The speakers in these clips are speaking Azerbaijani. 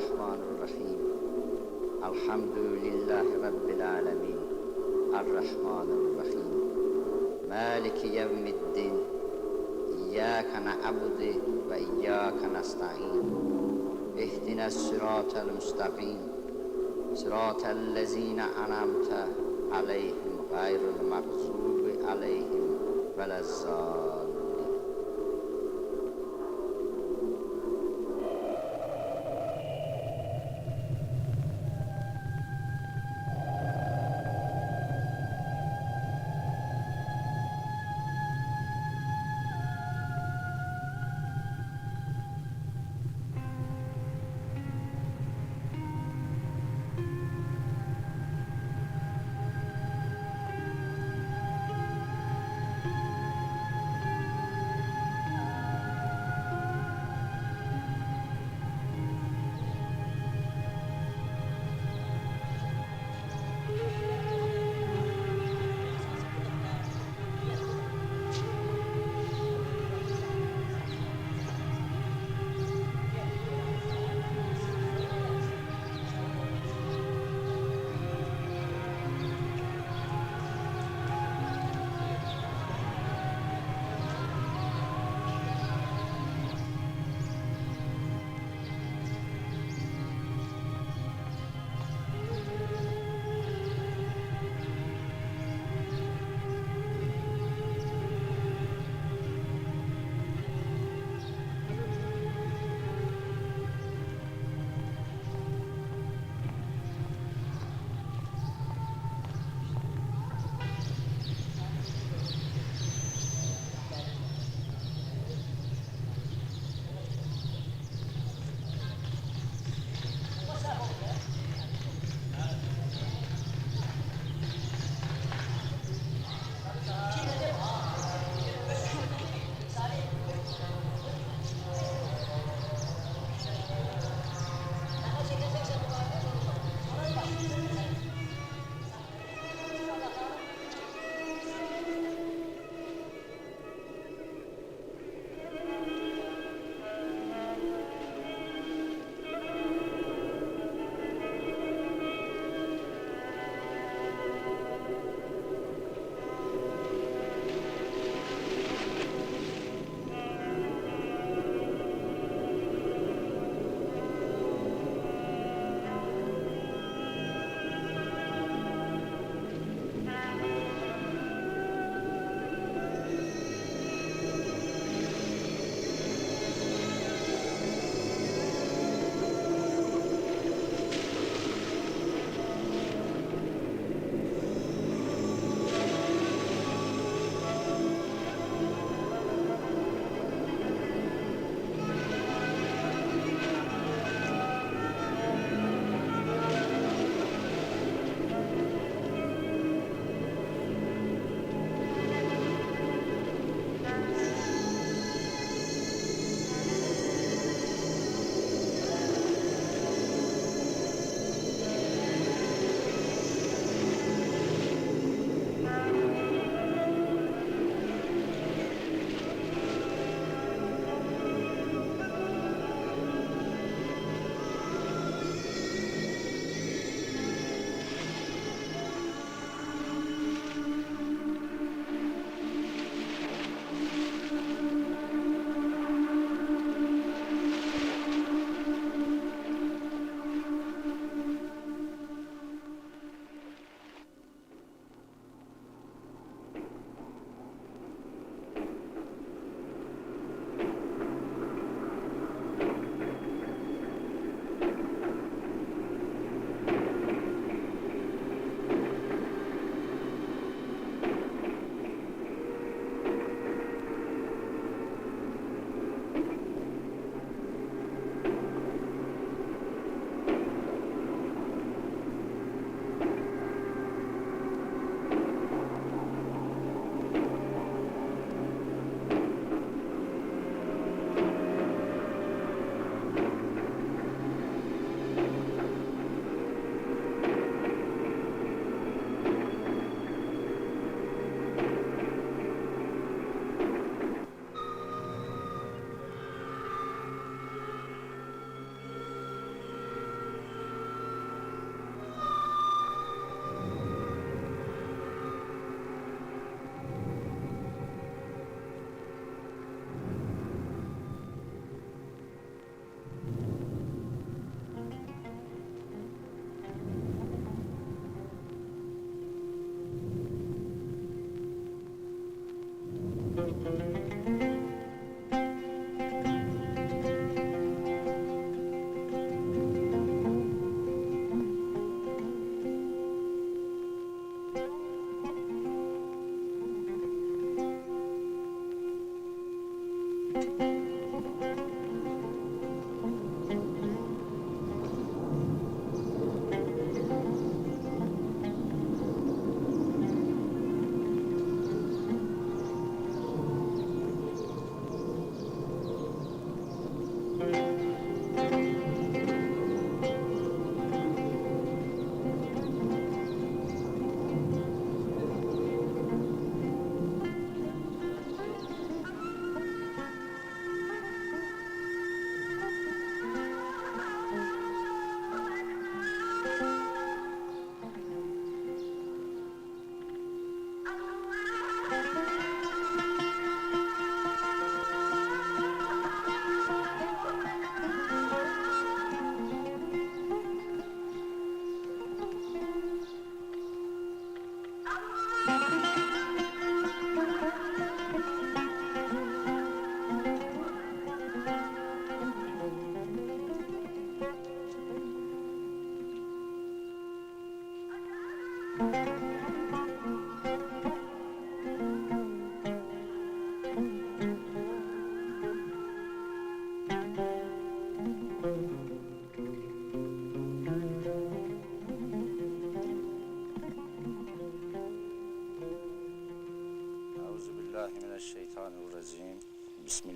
الرحمن الرحيم الحمد لله رب العالمين الرحمن الرحيم مالك يوم الدين إياك نعبد وإياك نستعين اهدنا الصراط المستقيم صراط الذين أنعمت عليهم غير المغضوب عليهم ولا الضالين.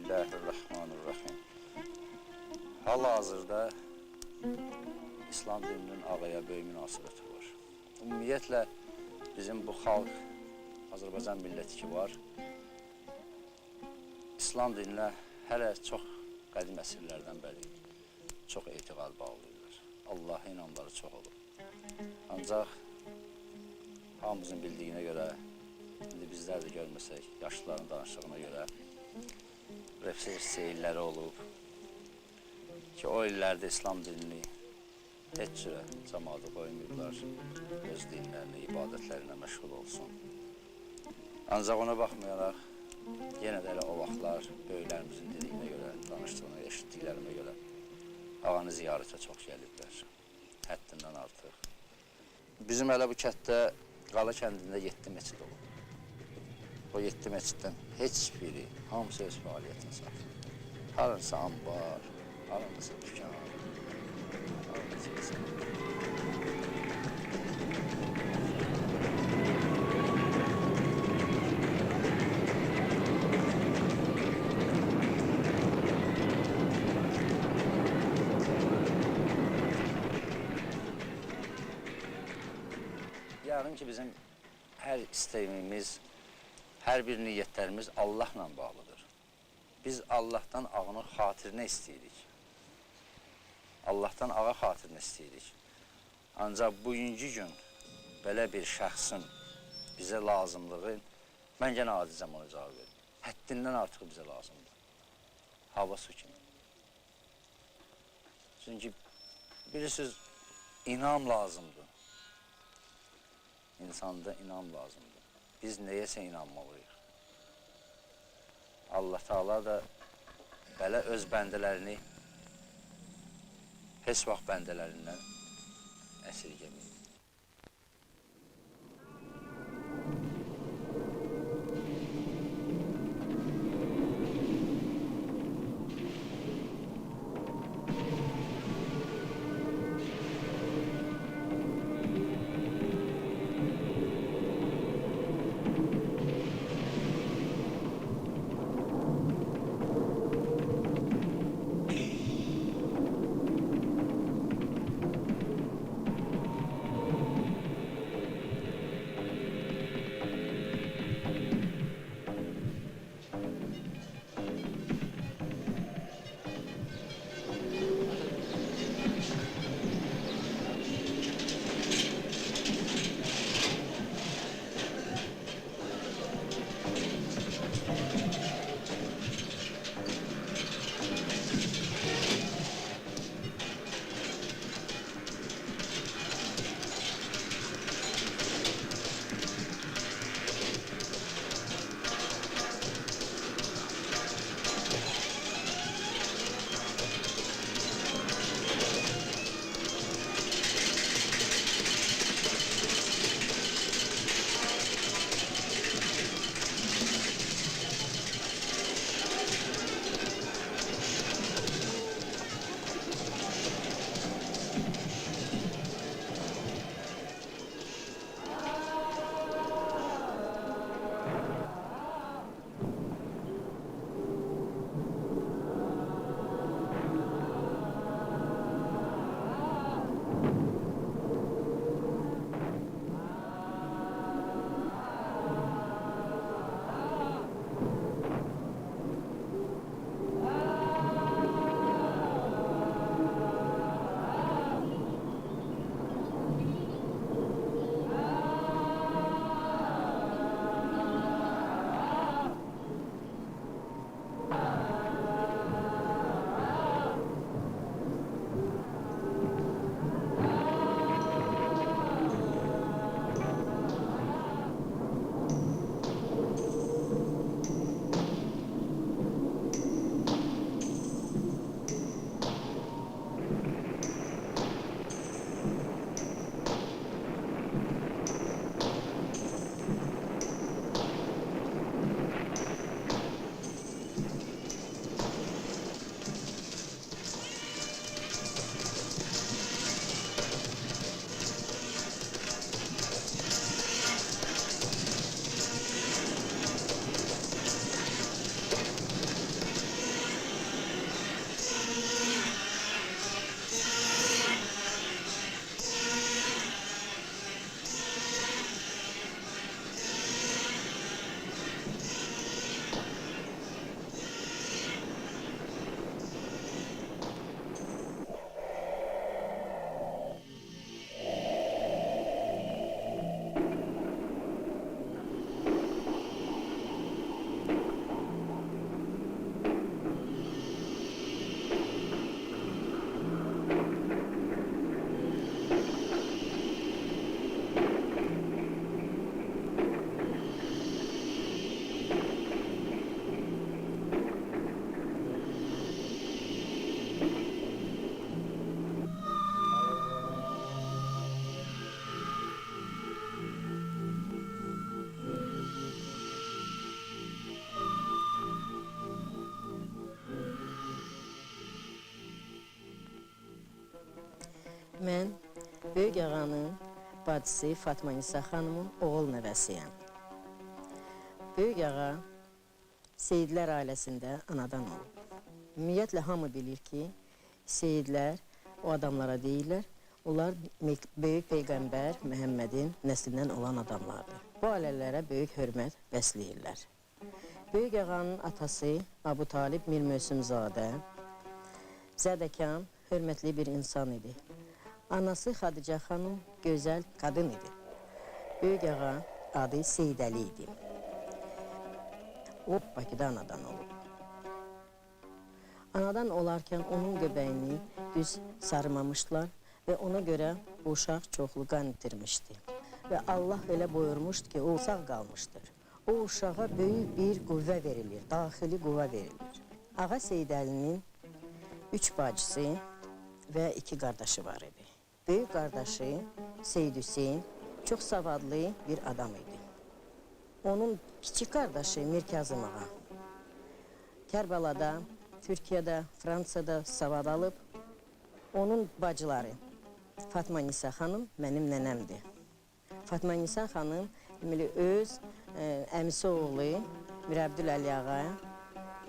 Bismillahirrahmanirrahim. Hal-hazırda İslam dininin ağaya böyük münasibəti var. Ümumiyyətlə, bizim bu xalq, Azərbaycan milləti ki var, İslam dininə hələ çox qədim əsrlərdən bəri çox etiqad bağlayırlar. Allah'a inanları çox olur. Ancaq hamımızın bildiyinə görə, indi bizlər də görməsək, yaşlıların danışdığına görə repressiya illəri olub ki, o illərdə İslam dinini heç cürə cəmaata qoymayıblar, öz dinlərini, ibadətlərinə məşğul olsun. Ancaq ona baxmayaraq, yenə də elə o vaxtlar böyüklərimizin dediyinə görə, danışdığına, eşitdiklərimə görə ağanı ziyarətə çox gəliblər, həddindən artıq. Bizim hələ bu kətdə, Qala kəndində 7 meçid olub. O 7 meçiddən heç biri, hamısı öz fəaliyyətini saxlayır. Harınsa ambar, harınsa dükkan, harınsa insan. Yarın ki, bizim hər istəyimiz, hər bir niyyətlərimiz Allahla bağlıdır. Biz Allahdan ağını xatirinə istəyirik. Allahdan ağa xatirinə istəyirik. Ancaq bugünkü gün belə bir şəxsin bizə lazımlığı, mən gənə acizəm ona cavab verim. Həddindən artıq bizə lazımdır. Hava su kimi. Çünki bilirsiniz, inam lazımdır. İnsanda inam lazımdır. Biz neyəsə inanmalıyıq. Allah Teala da belə öz bəndələrini heç vaxt bəndələrindən əsirgəməyir. Mən böyük ağanın bacısı Fatma Nisa xanımın oğul nəvəsiyəm. Böyük ağa Seyidlər ailəsində anadan olub. Ümumiyyətlə hamı bilir ki, Seyidlər o adamlara deyirlər, onlar böyük Peyğəmbər Məhəmmədin nəslindən olan adamlardır. Bu ailələrə böyük hörmət bəsləyirlər. Böyük ağanın atası Abu Talib Mir Mösümzadə zədəkam, hörmətli bir insan idi. Anası Xadicə xanım gözəl qadın idi. Böyük ağa adı Seydəli idi. O Bakıda anadan olub. Anadan olarkən onun göbəyini düz sarımamışdılar və ona görə bu uşaq çoxlu qan itirmişdi. Və Allah elə buyurmuşdu ki, o sağ qalmışdır. O uşağa böyük bir qüvvə verilir, daxili qüvvə verilir. Ağa Seydəlinin 3 bacısı və 2 qardaşı var idi. Böyük qardaşı Seyd Hüseyin çox savadlı bir adam idi. Onun kiçik qardaşı Mir Kazım ağa Kərbəlada, Türkiyədə, Fransada savad alıb. Onun bacıları Fatma Nisa xanım mənim nənəmdir. Fatma Nisa xanım öz əmisi oğlu Mir Əbdüləli ağa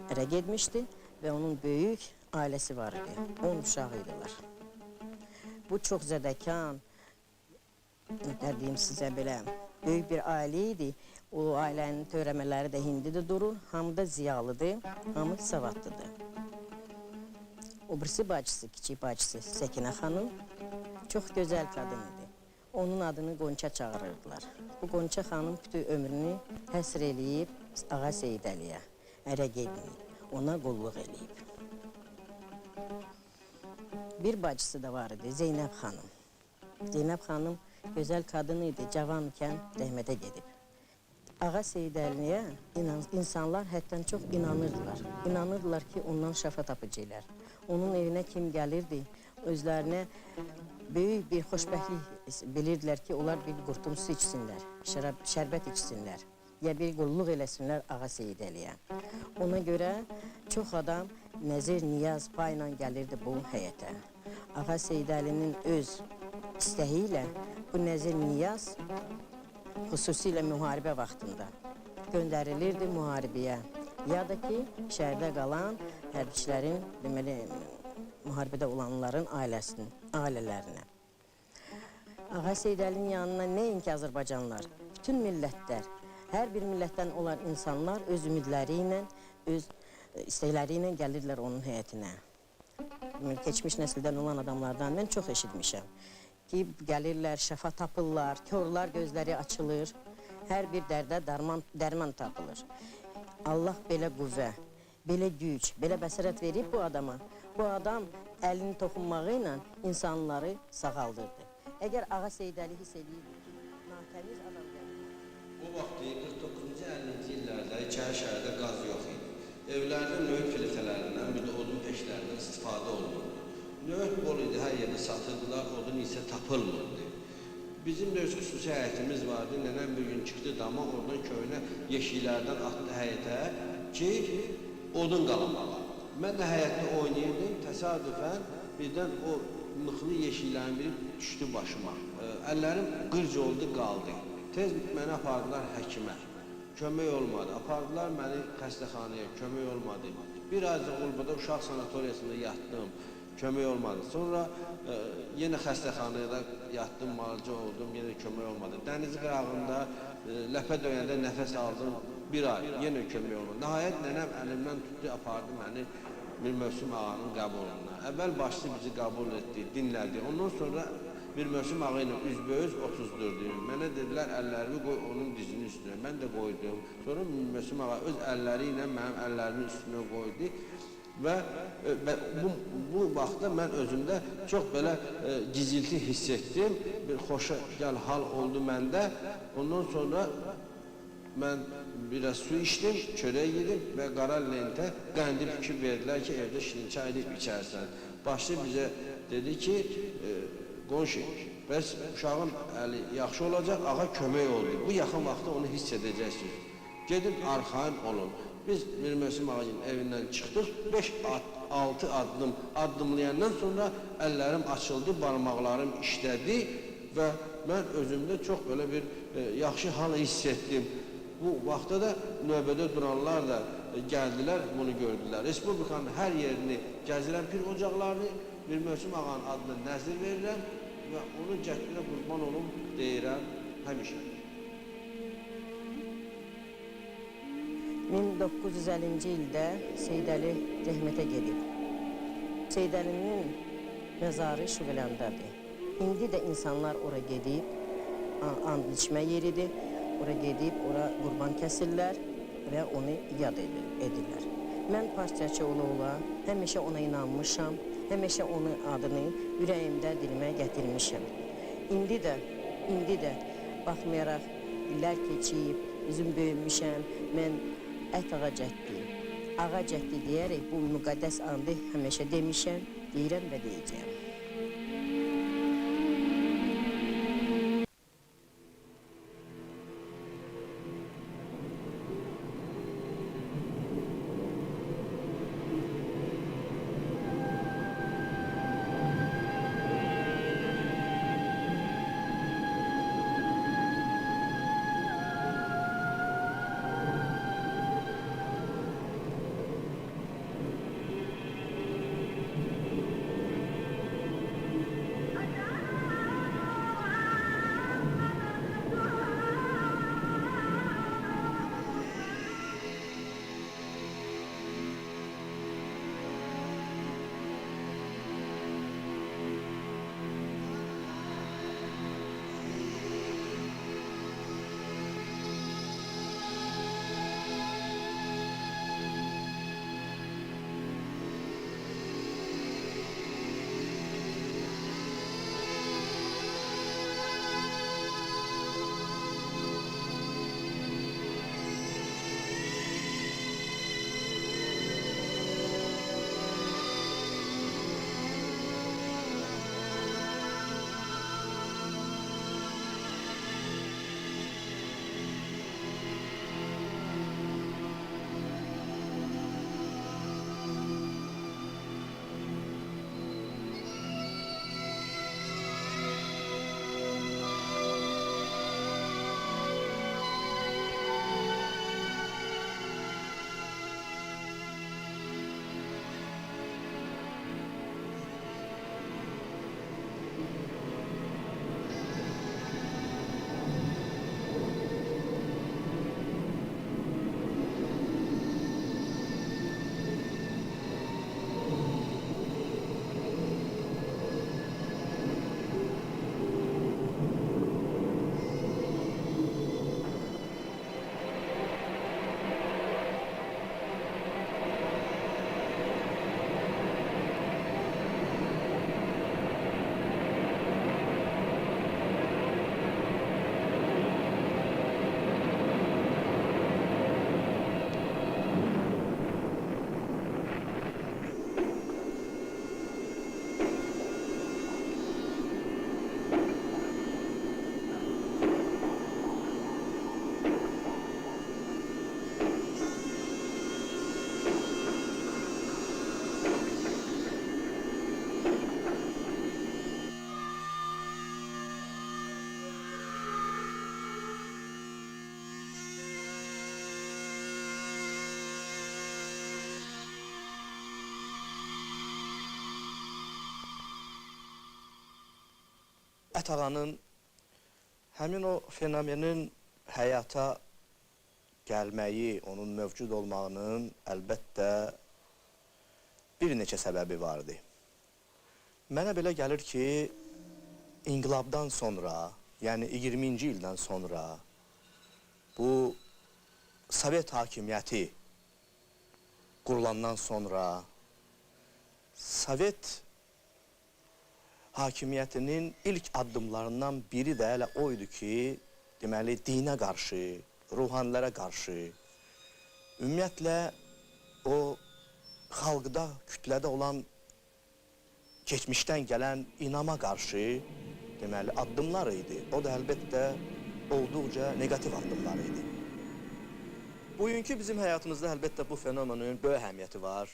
ərə getmişdi və onun böyük ailəsi var idi. 10 uşağı idilər. Bu çox zədəkan, nə deyim sizə belə, böyük bir ailə idi. O ailənin törəmələri də hindidə durur, hamı da ziyalıdır, hamı savadlıdır. O birisi bacısı, kiçik bacısı Səkinə xanım çox gözəl qadın idi. Onun adını Qonça çağırırdılar. Bu Qonça xanım bütün ömrünü həsr eləyib Ağa Seydəliyə, ərə getməyib, ona qulluq eləyib. Bir bacısı da var idi, Zeynəb xanım. Zeynəb xanım gözəl qadın idi, cavankən rəhmətə gedib. Ağa Seydəliyə insanlar həddən çox inanırdılar. İnanırdılar ki, ondan şəfa tapıcılar. Onun evinə kim gəlirdi, özlərinə böyük bir xoşbəxtlik bilirdilər ki, onlar bir qurtum su içsinlər, şərbət içsinlər, ya bir qulluq eləsinlər Ağa Seydəliyə. Ona görə çox adam nəzir, niyaz, payla gəlirdi bu həyətə. Ağa Seydəlinin öz istəyi ilə bu nəzir, niyaz xüsusilə müharibə vaxtında göndərilirdi müharibəyə. Ya da ki, şəhərdə qalan hərbçilərin, deməli, müharibədə olanların ailələrinə. Ağa Seydəlinin yanına nəinki Azərbaycanlılar, bütün millətlər, hər bir millətdən olan insanlar öz ümidləri ilə, öz istəkləri ilə gəlirlər onun həyətinə. Keçmiş nəsildən olan adamlardan mən çox eşitmişəm ki, gəlirlər, şəfa tapırlar, körlər gözləri açılır, hər bir dərdə dərman tapılır. Allah belə qüvvə, belə güc, belə bəsarət verib bu adama. Bu adam əlini toxunmağı ilə insanları sağaldırdı. Əgər Ağa Seydəli hiss edib, natəmiz adam gəlir. O vaxtı 49-cu 50-ci illərdə şəhərdə qaz yox idi. Evlərdə nöğüt filtələrindən, bir də odun peşlərindən istifadə olunurdu. Nöğüt bol idi, hər yerdə satırdılar, odun isə tapılmırdı. Bizim də öz xüsusi həyətimiz vardı, nənəm bir gün çıxdı dama, oradan köynə yeşiklərdən atdı həyətə ki, odun qalamağa. Mən də həyətdə oynayırdım, təsadüfən birdən o mıxlı yeşiklərin biri düşdü başıma. Əllərim qırc oldu, qaldı. Tez məni apardılar həkimə. Kömək olmadı. Apardılar məni xəstəxanaya, kömək olmadı. Bir azca Ulbada uşaq sanatoriyasında yatdım, kömək olmadı. Sonra yenə xəstəxanaya da yatdım, malca oldum, yenə kömək olmadı. Dəniz qırağında ləpə döyəndə nəfəs aldım, bir ay, yenə kömək olmadı. Nəhayət nənəm əlimdən tutdu, apardı məni Mir Möhsüm ağanın qəbuluna. Əvvəl başçı bizi qəbul etdi, dinlədi. Ondan sonra Mir Möhsüm ağa ilə üzbəüz otuzdur. Mənə dedilər, əllərimi qoy onun dizinin üstünə. Mən də qoydum. Sonra Mir Möhsüm ağa öz əlləri ilə mənim əllərimin üstünə qoydu. Və bu vaxtda mən özümdə çox belə gizilti hiss etdim. Bir xoşa gəl hal oldu məndə. Ondan sonra mən biraz su içdim, çörək yedim və qara lentə qəndi fikir verdilər ki, evdə şirin çay edib içərsən. Başçı bizə dedi ki, qonşu, bəs uşağın əli yaxşı olacaq, ağa kömək oldu. Bu yaxın vaxtda onu hiss edəcəksiniz. Gedin arxayın olun. Biz Mir Möhsin ağacının evindən çıxdıq, 5-6 addımlayandan sonra əllərim açıldı, barmaqlarım işlədi və mən özümdə çox belə bir yaxşı hal hiss etdim. Bu vaxtda da növbədə duranlar da gəldilər, bunu gördülər. Respublikanın hər yerini gəzirəm, pir ocaqlarını, Mir Möhsin ağanın adına nəzir verirəm və onu cəhdinə qurban olum deyirəm həmişə. 1950-ci ildə Seydəli rəhmətə gedib. Seydəlinin məzarı Şüvələndadır. İndi də insanlar ora gedib, and içmə yeridir. Ora gedib, ora qurban kəsirlər və onu yad edirlər. Mən partiyaçı ola həmişə ona inanmışam, həmişə onun adını ürəyimdə dilimə gətirmişəm. İndi də baxmayaraq illər keçib, üzüm böyümüşəm, mən ət ağa cəddi deyərək bu müqəddəs andı həmişə demişəm, deyirəm və deyəcəyəm. Ət ağanın həmin o fenomenin həyata gəlməyi, onun mövcud olmağının əlbəttə bir neçə səbəbi vardı. Mənə belə gəlir ki, inqilabdan sonra, yəni 20-ci ildən sonra bu Sovet hakimiyyəti qurulandan sonra Sovet hakimiyyətinin ilk addımlarından biri də elə oydu ki, deməli, dinə qarşı, ruhanilərə qarşı, ümumiyyətlə, o xalqda, kütlədə olan keçmişdən gələn inama qarşı, deməli, addımlar idi. O da əlbəttə olduqca negativ addımlar idi. Bugünkü bizim həyatımızda əlbəttə bu fenomenin böyük əhəmiyyəti var.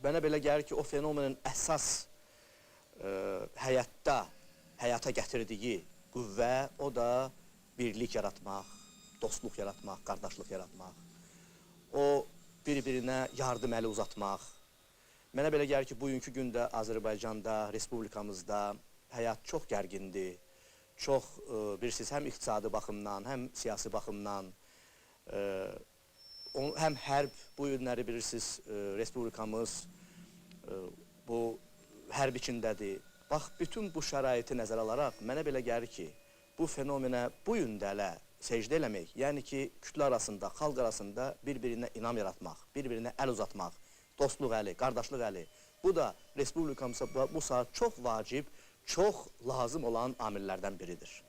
Mənə belə gəlir ki, o fenomenin əsas həyata gətirdiyi qüvvə, o da birlik yaratmaq, dostluq yaratmaq, qardaşlıq yaratmaq. O, bir-birinə yardım əli uzatmaq. Mənə belə gəlir ki, bugünkü gündə Azərbaycanda, Respublikamızda həyat çox gərgindir. Çox, bilirsiniz, həm iqtisadi baxımdan, həm siyasi baxımdan, həm hərb bu günləri bilirsiniz, Respublikamız bu hərb içindədir. Bax, bütün bu şəraiti nəzərə alaraq mənə belə gəlir ki, bu fenomenə bu gün də hələ secdə eləmək, yəni ki, kütlə arasında, xalq arasında bir-birinə inam yaratmaq, bir-birinə əl uzatmaq, dostluq əli, qardaşlıq əli. Bu da Respublikamıza bu saat çox vacib, çox lazım olan amillərdən biridir.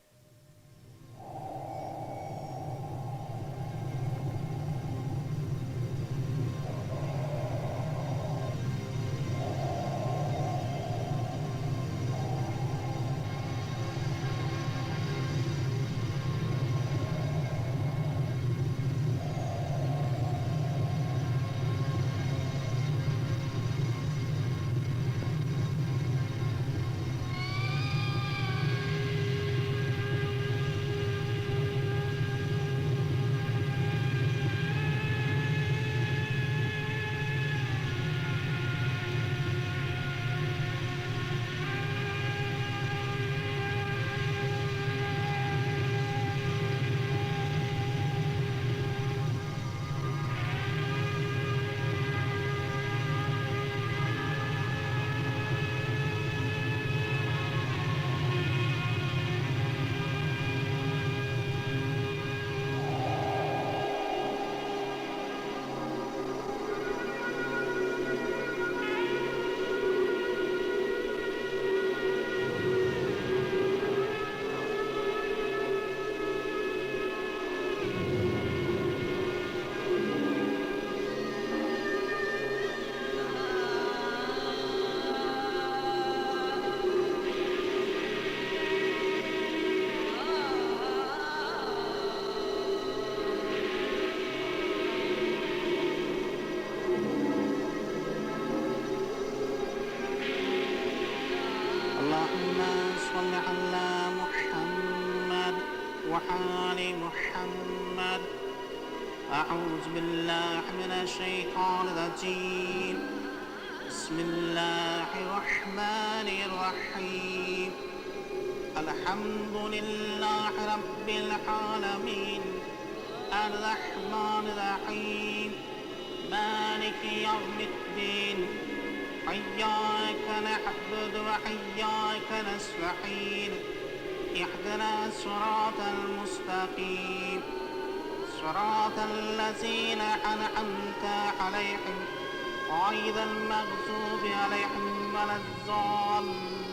اللهم صل على محمد وآل محمد. أعوذ بالله من الشيطان الرجيم. بسم الله الرحمن الرحيم. الحمد لله رب العالمين الرحمن الرحيم مالك يوم الدين. إياك نعبد وإياك نستعين. اهدنا الصراط المستقيم صراط الذين أنعمت عليهم غير المغضوب عليهم ولا الضالين.